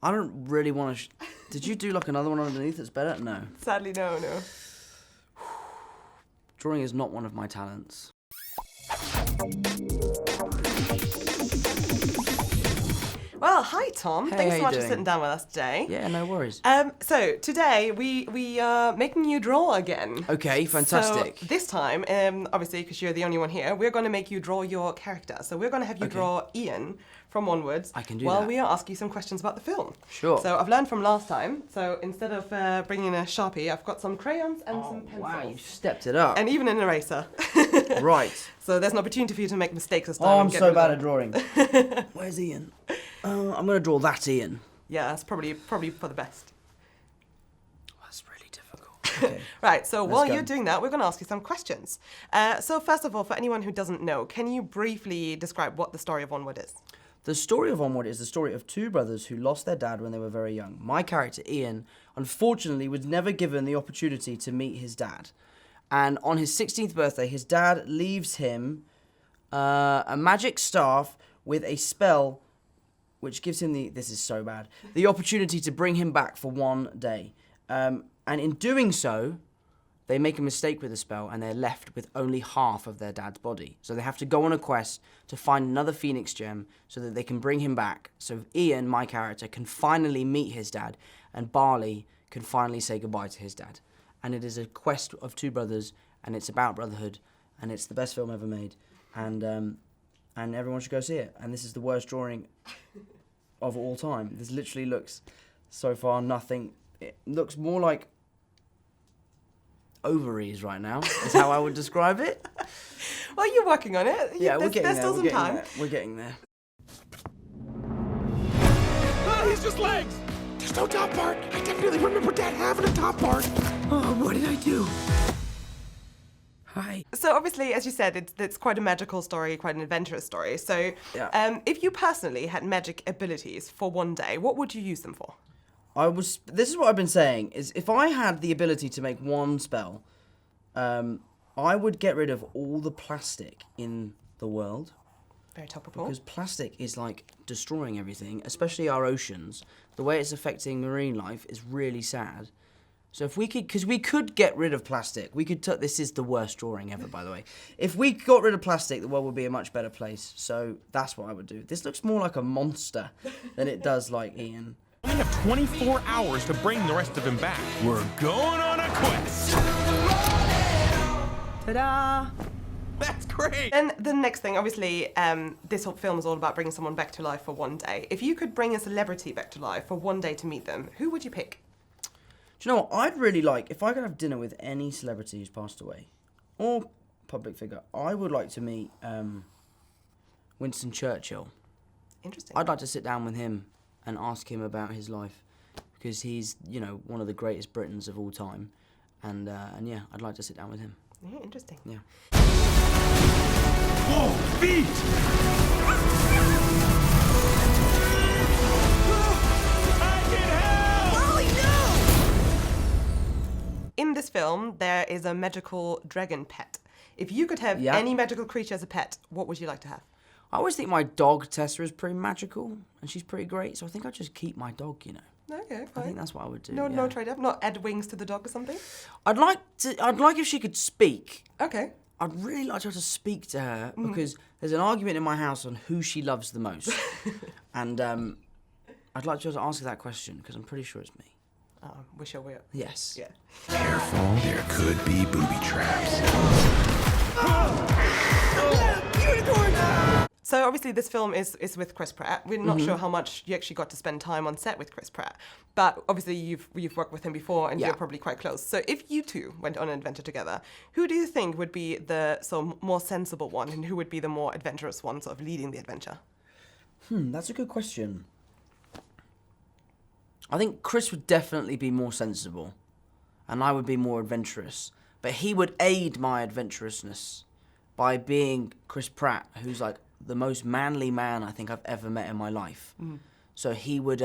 I don't really want to... Did you do like another one underneath that's better? No. Sadly, no. Drawing is not one of my talents. Well, hi Tom. Hey, Thanks how so you much for doing? sitting down with us today. Yeah, no worries. So today we are making you draw again. Okay, fantastic. So this time, obviously because you're the only one here, we're going to make you draw your character. So we're going to have you draw Ian from Onwards. I can do while that. we ask you some questions about the film. Sure. So I've learned from last time. So instead of bringing a Sharpie, I've got some crayons and some pencils. Wow, you stepped it up. And even an eraser. Right. So there's an opportunity for you to make mistakes this time. Oh, and I'm get so rid of bad them. at drawing. Where's Ian? I'm going to draw that Ian. Yeah, that's probably for the best. That's really difficult. Okay. Right, so while go. you're doing that, we're going to ask you some questions. So first of all, for anyone who doesn't know, can you briefly describe what the story of Onward is? The story of Onward is the story of two brothers who lost their dad when they were very young. My character, Ian, unfortunately was never given the opportunity to meet his dad. And on his 16th birthday, his dad leaves him a magic staff with a spell which gives him this is so bad, the opportunity to bring him back for one day. And in doing so, they make a mistake with the spell and they're left with only half of their dad's body. So they have to go on a quest to find another Phoenix gem so that they can bring him back. So Ian, my character, can finally meet his dad and Barley can finally say goodbye to his dad. And it is a quest of two brothers and it's about brotherhood and it's the best film ever made. And everyone should go see it. And this is the worst drawing of all time. This literally looks, so far, nothing. It looks more like ovaries right now, is how I would describe it. Well, you're working on it. Yeah, we're getting there's there. still some time. We're getting there. Ah, he's just legs! There's no top part! I definitely remember Dad having a top part! Oh, what did I do? Hi. So obviously, as you said, it's quite a magical story, quite an adventurous story. So if you personally had magic abilities for one day, what would you use them for? This is what I've been saying, is if I had the ability to make one spell, I would get rid of all the plastic in the world. Very topical. Because plastic is like destroying everything, especially our oceans. The way it's affecting marine life is really sad. So if we could, because we could get rid of plastic, we could, this is the worst drawing ever, by the way. If we got rid of plastic, the world would be a much better place. So that's what I would do. This looks more like a monster than it does like Ian. We have 24 hours to bring the rest of him back. We're going on a quest! Ta-da! That's great! Then the next thing, obviously, this whole film is all about bringing someone back to life for one day. If you could bring a celebrity back to life for one day to meet them, who would you pick? Do you know what? I'd really like, if I could have dinner with any celebrity who's passed away, or public figure, I would like to meet Winston Churchill. Interesting. I'd like to sit down with him and ask him about his life, because he's, you know, one of the greatest Britons of all time. And yeah, I'd like to sit down with him. Yeah, interesting. Yeah. Whoa, feet! I can help! In this film, there is a magical dragon pet. If you could have any magical creature as a pet, what would you like to have? I always think my dog, Tessa, is pretty magical, and she's pretty great, so I think I'd just keep my dog, you know. Okay, I fine. think that's what I would do. No trade-off? Not add wings to the dog or something? I'd like if she could speak. Okay. I'd really like to speak to her, because there's an argument in my house on who she loves the most. And I'd like to ask her that question, because I'm pretty sure it's me. Oh, wish I were. Yes. Yeah. Careful, there could be booby traps. So obviously this film is with Chris Pratt. We're not sure how much you actually got to spend time on set with Chris Pratt, but obviously you've worked with him before and you're probably quite close. So if you two went on an adventure together, who do you think would be the more sensible one, and who would be the more adventurous one, sort of leading the adventure? That's a good question. I think Chris would definitely be more sensible, and I would be more adventurous. But he would aid my adventurousness by being Chris Pratt, who's like the most manly man I think I've ever met in my life. So he would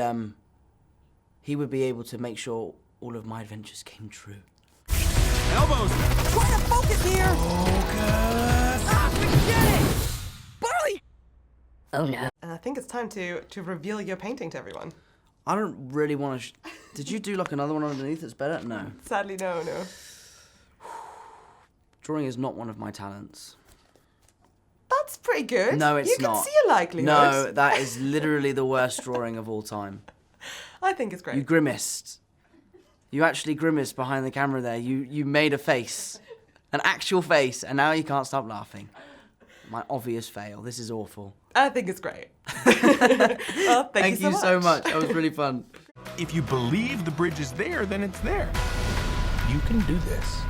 be able to make sure all of my adventures came true. Elbows! Try to focus here! Focus! Ah, forget it! Barley! Oh no. And I think it's time to reveal your painting to everyone. I don't really want to... Did you do like another one underneath that's better? No. Sadly, no. Drawing is not one of my talents. That's pretty good. No, it's not. You can see a likelihood. No, that is literally the worst drawing of all time. I think it's great. You grimaced. You actually grimaced behind the camera there. You made a face. An actual face, and now you can't stop laughing. My obvious fail. This is awful. I think it's great. Well, thank you so much. That was really fun. If you believe the bridge is there, then it's there. You can do this.